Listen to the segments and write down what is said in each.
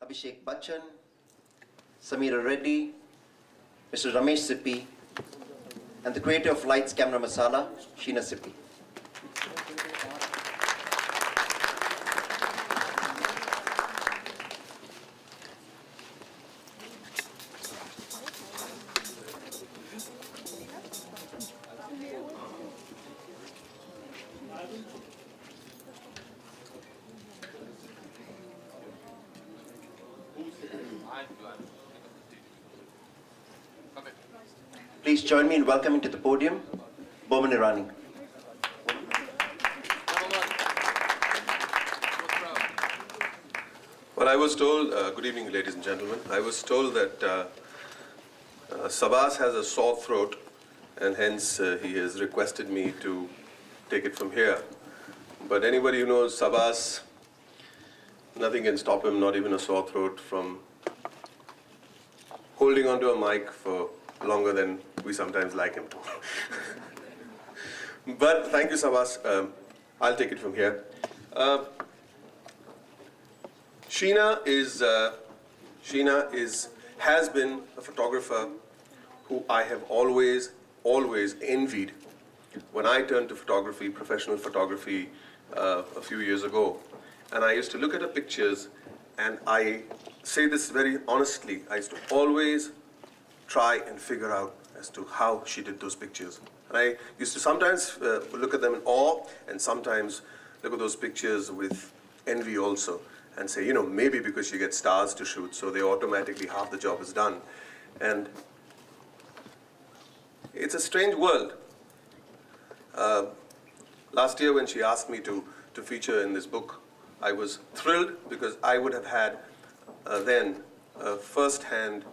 Abhishek Bachchan, Sameera Reddy, Mr. Ramesh Sippy, and the creator of Lights, Camera, Masala, Sheena Sippy. Please join me in welcoming to the podium, Boman Irani. Well, I was told, good evening ladies and gentlemen, I was told that Sabas has a sore throat and hence he has requested me to take it from here. But anybody who knows Sabas, nothing can stop him, not even a sore throat, from holding onto a mic for longer than we sometimes like him to. But thank you, Sabas. I'll take it from here. Sheena has been a photographer who I have always envied when I turned to photography, professional photography, a few years ago. And I used to look at her pictures, and I say this very honestly, I used to always try and figure out as to how she did those pictures. And I used to sometimes look at them in awe, and sometimes look at those pictures with envy also, and say, you know, maybe because she gets stars to shoot, so they automatically half the job is done. And it's a strange world. Last year when she asked me to feature in this book, I was thrilled because I would have had then a first-hand,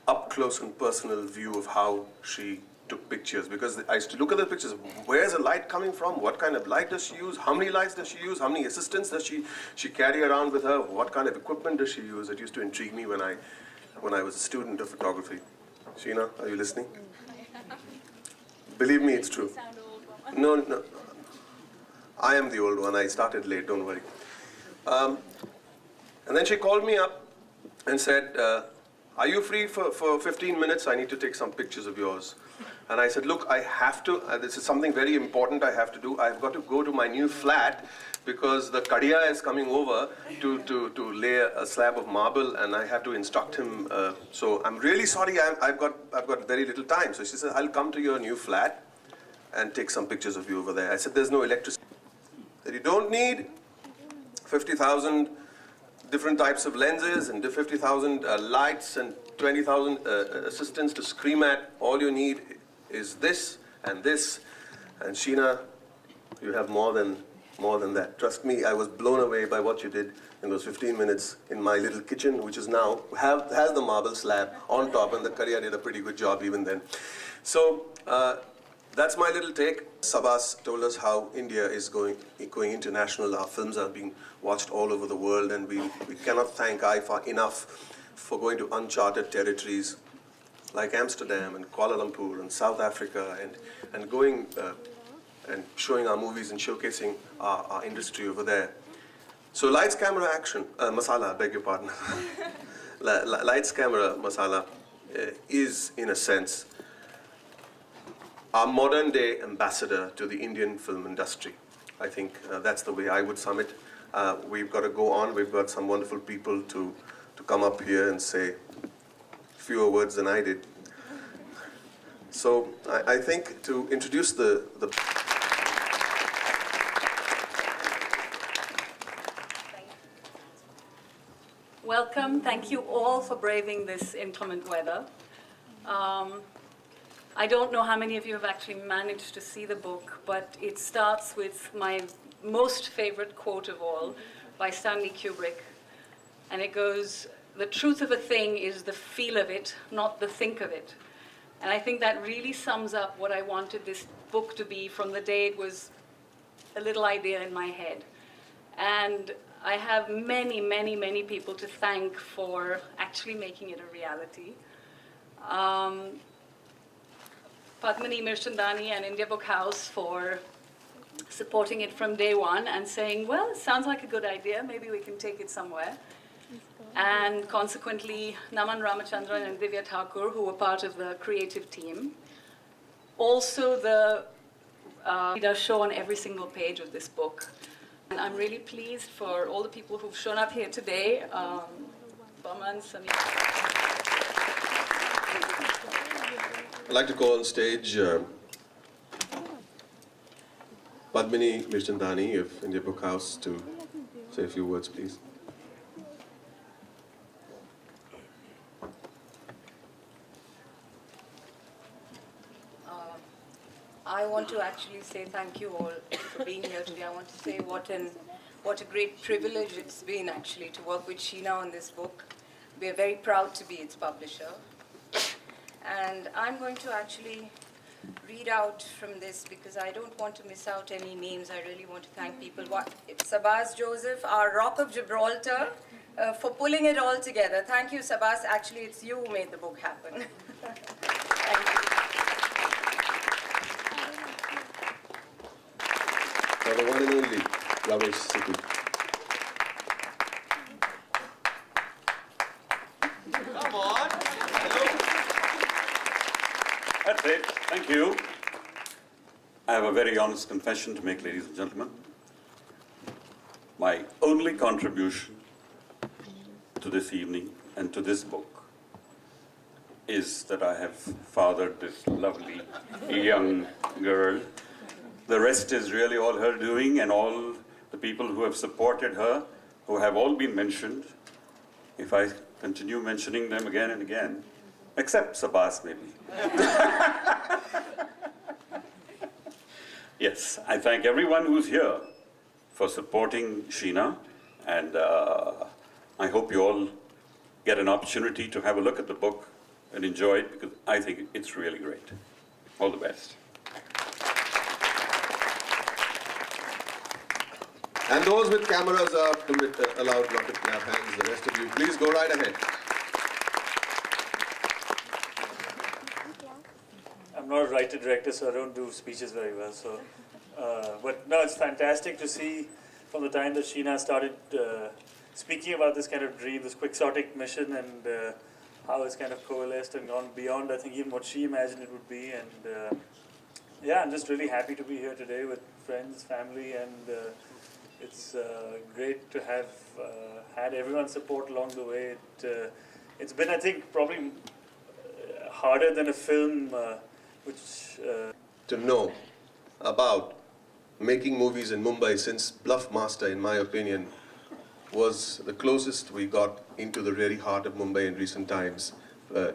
up-close and personal view of how she took pictures, because I used to look at the pictures. Where's the light coming from? What kind of light does she use? How many lights does she use? How many assistants does she carry around with her? What kind of equipment does she use? It used to intrigue me when I was a student of photography. Sheena, are you listening? Believe me, it's true. No. I am the old one. I started late, don't worry. And then she called me up and said, are you free for 15 minutes? I need to take some pictures of yours. And I said, look, I have to, this is something very important I have to do. I've got to go to my new flat because the Kadiya is coming over to lay a slab of marble, and I have to instruct him. So I'm really sorry, I've got very little time. So she said, I'll come to your new flat and take some pictures of you over there. I said, there's no electricity. That you don't need 50,000 different types of lenses and 50,000 lights and 20,000 assistants to scream at. All you need is this and this. And Sheena, you have more than that. Trust me, I was blown away by what you did in those 15 minutes in my little kitchen, which is now has the marble slab on top, and the Kariya did a pretty good job even then. So that's my little take. Sabas told us how India is going international. Our films are being watched all over the world, and we cannot thank IFA enough for going to uncharted territories like Amsterdam and Kuala Lumpur and South Africa, and going and showing our movies and showcasing our industry over there. So Lights, Camera, Action, Masala, beg your pardon. Lights, Camera, Masala is, in a sense, our modern day ambassador to the Indian film industry. I think that's the way I would sum it. We've got to go on. We've got some wonderful people to come up here and say fewer words than I did. So I think to introduce the Welcome. Thank you all for braving this inclement weather. I don't know how many of you have actually managed to see the book, but it starts with my most favorite quote of all by Stanley Kubrick. And it goes, the truth of a thing is the feel of it, not the think of it. And I think that really sums up what I wanted this book to be from the day it was a little idea in my head. And I have many people to thank for actually making it a reality. Padmini Mirchandani and India Book House for supporting it from day one and saying, well, it sounds like a good idea, maybe we can take it somewhere. and consequently Naman Ramachandran and Divya Thakur, who were part of the creative team. Also, the does show on every single page of this book. And I'm really pleased for all the people who've shown up here today. Bachchan, Sameera. I'd like to call on stage Padmini Mirchandani of India Book House to say a few words, please. I want to actually say thank you all for being here today. I want to say what a great privilege it's been actually to work with Sheena on this book. We are very proud to be its publisher. And I'm going to actually read out from this because I don't want to miss out any names. I really want to thank people. It's Sabas Joseph, our Rock of Gibraltar, for pulling it all together. Thank you, Sabas. Actually, it's you who made the book happen. Thank you. For the one and only Ramesh, Sippy. Come on. Hello. That's it. Thank you. I have a very honest confession to make, ladies and gentlemen. My only contribution to this evening and to this book is that I have fathered this lovely young girl. The rest is really all her doing, and all the people who have supported her, who have all been mentioned. If I continue mentioning them again and again, except Sabas maybe. Yes, I thank everyone who's here for supporting Sheena, and I hope you all get an opportunity to have a look at the book and enjoy it, because I think it's really great. All the best. And those with cameras are allowed not to clap hands. The rest of you, please go right ahead. I'm not a writer-director, so I don't do speeches very well. So, but no, it's fantastic to see from the time that Sheena started speaking about this kind of dream, this quixotic mission, and how it's kind of coalesced and gone beyond, I think, even what she imagined it would be. And yeah, I'm just really happy to be here today with friends, family, and it's great to have had everyone's support along the way. It's been, I think, probably harder than a film to know about making movies in Mumbai, since Bluff Master, in my opinion, was the closest we got into the very heart of Mumbai in recent times.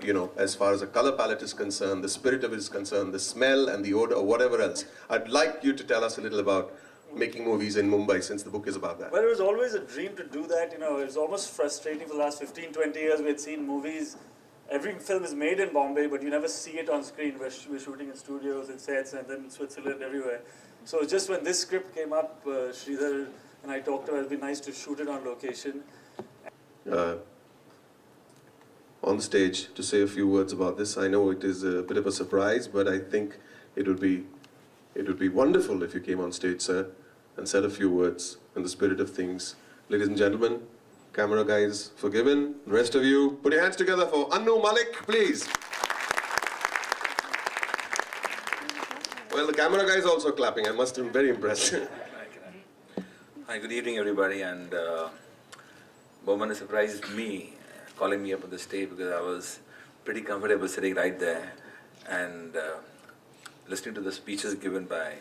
You know, as far as the color palette is concerned, the spirit of it is concerned, the smell and the odor or whatever else. I'd like you to tell us a little about making movies in Mumbai, since the book is about that. Well, it was always a dream to do that. You know, it was almost frustrating for the last 15, 20 years. We had seen movies, every film is made in Bombay, but you never see it on screen. We're shooting in studios, in sets, and then in Switzerland, everywhere. So just when this script came up, Sridhar and I talked about it, it'd be nice to shoot it on location. On the stage to say a few words about this. I know it is a bit of a surprise, but I think it would be wonderful if you came on stage, sir, and said a few words in the spirit of things. Ladies and gentlemen, camera guys forgiven. The rest of you, put your hands together for Anu Malik, please. Well, the camera guy is also clapping. I must have been very impressed. Hi, good evening, everybody. And Bowman surprised me, calling me up on the stage, because I was pretty comfortable sitting right there and listening to the speeches given by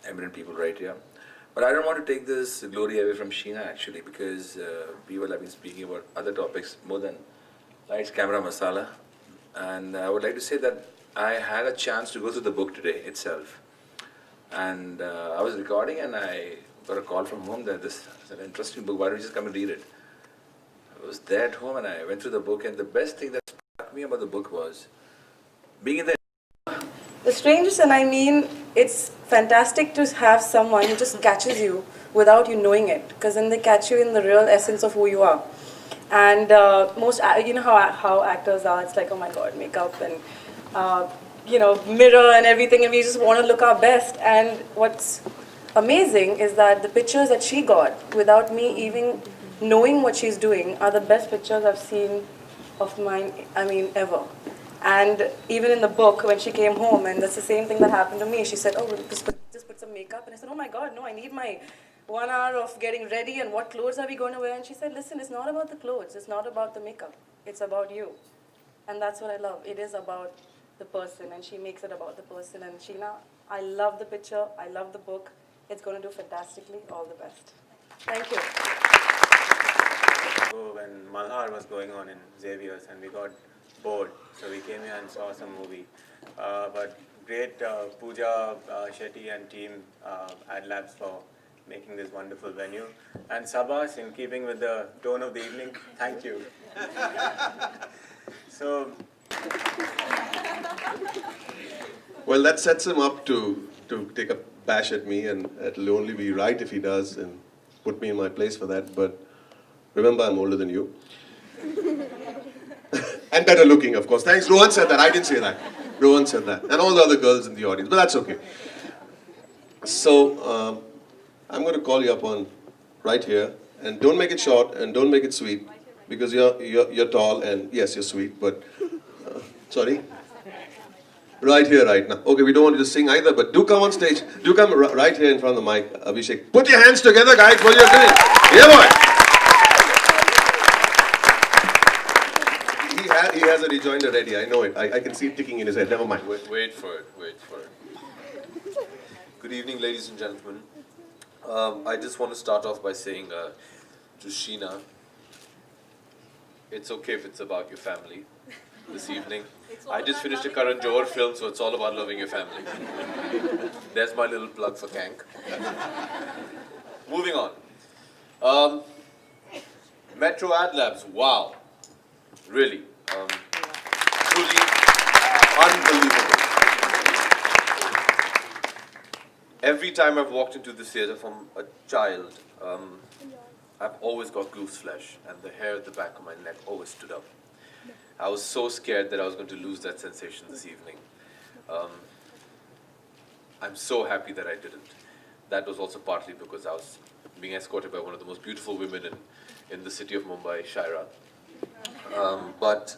eminent people right here. But I don't want to take this glory away from Sheena, actually, because people have been speaking about other topics more than lights, camera, masala. And I would like to say that I had a chance to go through the book today itself. And I was recording and I got a call from home that this is an interesting book, why don't you just come and read it? I was there at home and I went through the book, and the best thing that struck me about the book was being in the... The strangest, and I mean, it's fantastic to have someone who just catches you without you knowing it, because then they catch you in the real essence of who you are. And most, you know how actors are, it's like, oh my God, makeup and, you know, mirror and everything, and we just want to look our best. And what's amazing is that the pictures that she got, without me even knowing what she's doing are the best pictures I've seen of mine, ever. And even in the book, when she came home, and that's the same thing that happened to me, she said, oh, we'll just put some makeup. And I said, oh my God, no, I need my 1 hour of getting ready, and what clothes are we going to wear? And she said, listen, it's not about the clothes, it's not about the makeup, it's about you. And that's what I love. It is about the person, and she makes it about the person. And Sheena, I love the picture, I love the book. It's going to do fantastically. All the best. Thank you. When Malhar was going on in Xavier's and we got bored, so we came here and saw some movie. But great Pooja, Shetty and team at Labs for making this wonderful venue. And Sabas, in keeping with the tone of the evening, thank you. So, Well, that sets him up to take a bash at me, and it'll only be right if he does and put me in my place for that. But remember, I'm older than you. And better looking, of course. Thanks. Rohan said that. I didn't say that. Rohan said that. And all the other girls in the audience. But that's okay. So, I'm going to call you up on right here. And don't make it short and don't make it sweet. Because you're tall and yes, you're sweet. But, sorry? Right here, right now. Okay, we don't want you to sing either, but do come on stage. Do come right here in front of the mic, Abhishek. Put your hands together, guys, what you're doing. Yeah, boy. He has a rejoinder ready. I know it. I can see it ticking in his head. Never mind. Wait for it. Good evening, ladies and gentlemen. I just want to start off by saying to Sheena, it's okay if it's about your family this evening. I just finished a Karan Johar film, so it's all about loving your family. There's my little plug for Kank. Moving on. Metro Ad Labs, wow. Really. Truly unbelievable. Every time I've walked into the theatre from a child, I've always got goose flesh, and the hair at the back of my neck always stood up. I was so scared that I was going to lose that sensation this evening. I'm so happy that I didn't. That was also partly because I was being escorted by one of the most beautiful women in the city of Mumbai, Shaira. But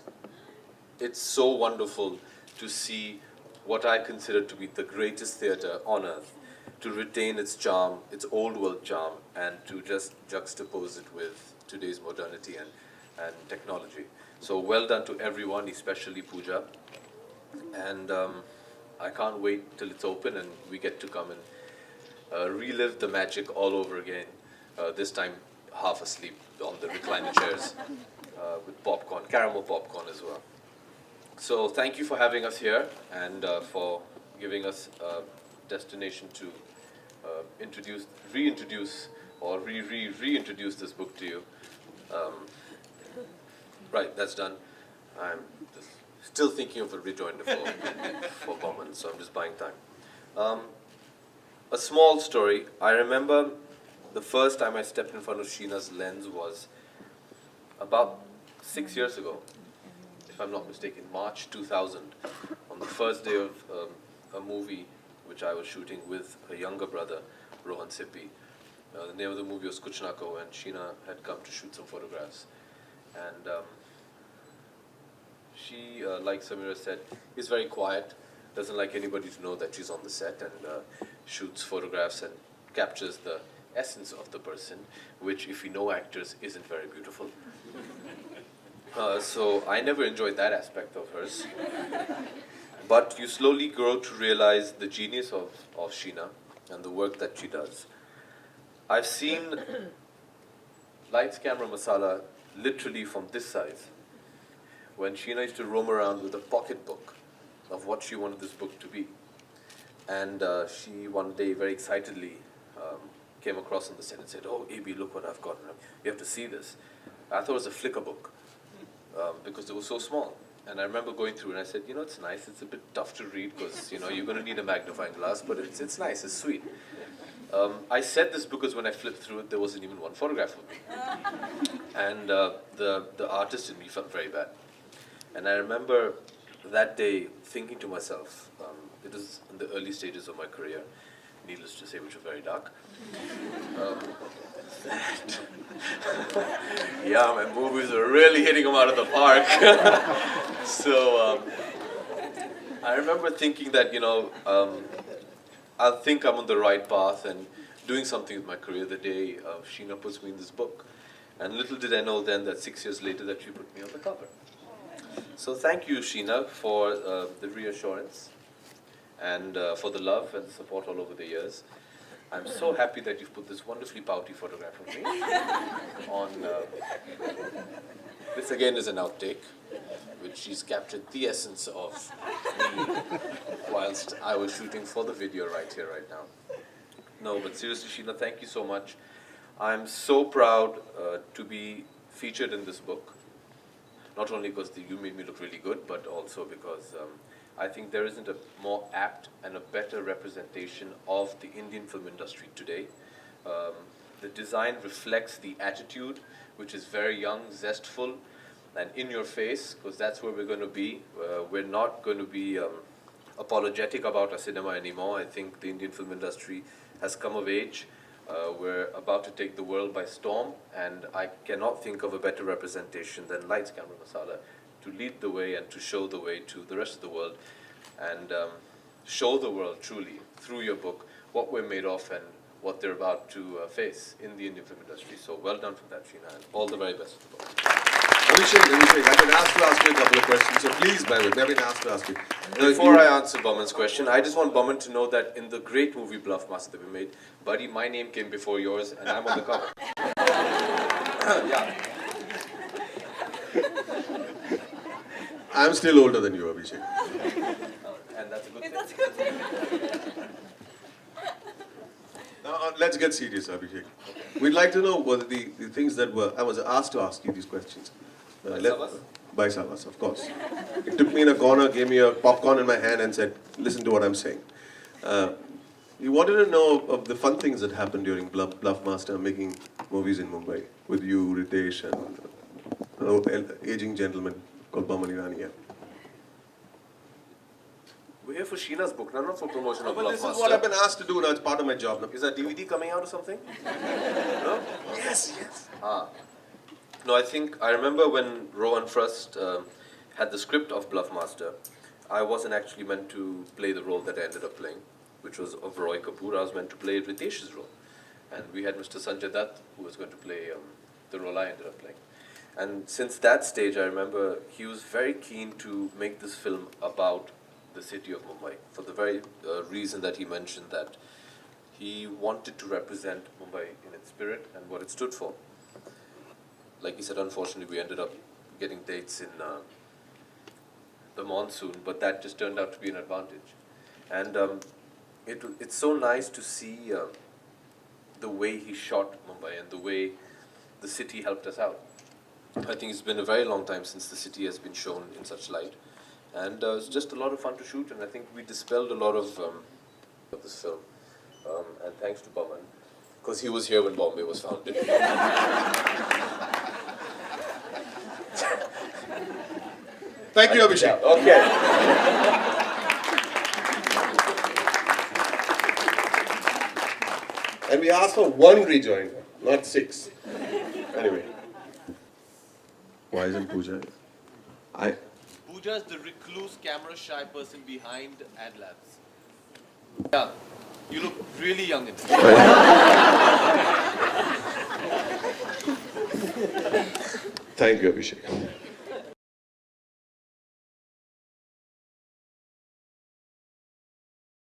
it's so wonderful to see what I consider to be the greatest theatre on earth, to retain its charm, its old world charm, and to just juxtapose it with today's modernity and technology. So well done to everyone, especially Pooja. And I can't wait till it's open and we get to come and relive the magic all over again, this time half asleep on the recliner chairs with popcorn, caramel popcorn as well. So thank you for having us here and for giving us a destination to reintroduce this book to you. Right, that's done. I'm just still thinking of a rejoinder for Bowman, so I'm just buying time. A small story. I remember the first time I stepped in front of Sheena's lens was about 6 years ago, if I'm not mistaken, March 2000, on the first day of a movie which I was shooting with her younger brother, Rohan Sippy. The name of the movie was Kuch Na Ko, and Sheena had come to shoot some photographs. And she, like Sameera said, is very quiet, doesn't like anybody to know that she's on the set, and shoots photographs and captures the essence of the person, which, if you know actors, isn't very beautiful. So I never enjoyed that aspect of hers. But you slowly grow to realize the genius of Sheena and the work that she does. I've seen Lights, Camera, Masala literally from this size, when Sheena used to roam around with a pocketbook of what she wanted this book to be. And she one day very excitedly came across on the set and said, "Oh, AB, look what I've gotten. You have to see this." I thought it was a flicker book because it was so small. And I remember going through and I said, you know, it's nice. It's a bit tough to read because, you know, you're going to need a magnifying glass, but it's nice. It's sweet. I said this because when I flipped through it, there wasn't even one photograph of me. And the artist in me felt very bad. And I remember that day thinking to myself, it was in the early stages of my career, needless to say, which were very dark. Yeah, my movies are really hitting them out of the park. So I remember thinking that, I think I'm on the right path and doing something with my career the day Sheena puts me in this book. And little did I know then that 6 years later that she put me on the cover. So thank you, Sheena, for the reassurance and for the love and the support all over the years. I'm so happy that you've put this wonderfully pouty photograph of me on. This again is an outtake, which she's captured the essence of me whilst I was shooting for the video right here, right now. No, but seriously, Sheena, thank you so much. I'm so proud to be featured in this book. Not only because you made me look really good, but also because I think there isn't a more apt and a better representation of the Indian film industry today. The design reflects the attitude, which is very young, zestful, and in your face, because that's where we're going to be. We're not going to be apologetic about our cinema anymore. I think the Indian film industry has come of age. We're about to take the world by storm, and I cannot think of a better representation than Lights, Camera, Masala to lead the way and to show the way to the rest of the world and show the world truly through your book what we're made of and what they're about to face in the Indian film industry. So well done for that, Sheena, and all the very best for the book. Abhishek, I've been asked to ask you a couple of questions, so please, by the way, I've been asked to ask you. Before I answer Boman's question, I just want Boman to know that in the great movie Bluff Master that we made, buddy, my name came before yours and I'm on the cover. Yeah. I'm still older than you, Abhishek. And that's a good thing. Now, let's get serious, Abhishek. We'd like to know whether the things that I was asked to ask you these questions. By Savas, of course. It took me in a corner, gave me a popcorn in my hand and said, listen to what I'm saying. You wanted to know of the fun things that happened during Bluff Master making movies in Mumbai with you, Ritesh, and an aging gentleman called Baman Irania. We're here for Sheena's book, not for promotion of But Bluff this Master. is what I've been asked to do now, it's part of my job now. Is that DVD coming out or something? No? Yes, yes. No, I remember when Rohan first had the script of Bluff Master, I wasn't actually meant to play the role that I ended up playing, which was of Roy Kapoor. I was meant to play Ritesh's role. And we had Mr. Sanjay Dutt, who was going to play the role I ended up playing. And since that stage, I remember he was very keen to make this film about the city of Mumbai, for the very reason that he mentioned that he wanted to represent Mumbai in its spirit and what it stood for. Like he said, unfortunately, we ended up getting dates in the monsoon, but that just turned out to be an advantage. And it's so nice to see the way he shot Mumbai and the way the city helped us out. I think it's been a very long time since the city has been shown in such light. And it's just a lot of fun to shoot, and I think we dispelled a lot of this film. And thanks to Baman, because he was here when Bombay was founded. Thank you, Abhishek. Okay. And we asked for one rejoinder, not 6. Anyway. Why isn't Pooja? Pooja's the recluse, camera-shy person behind Ad Labs. Yeah, you look really young in this. Thank you, Abhishek.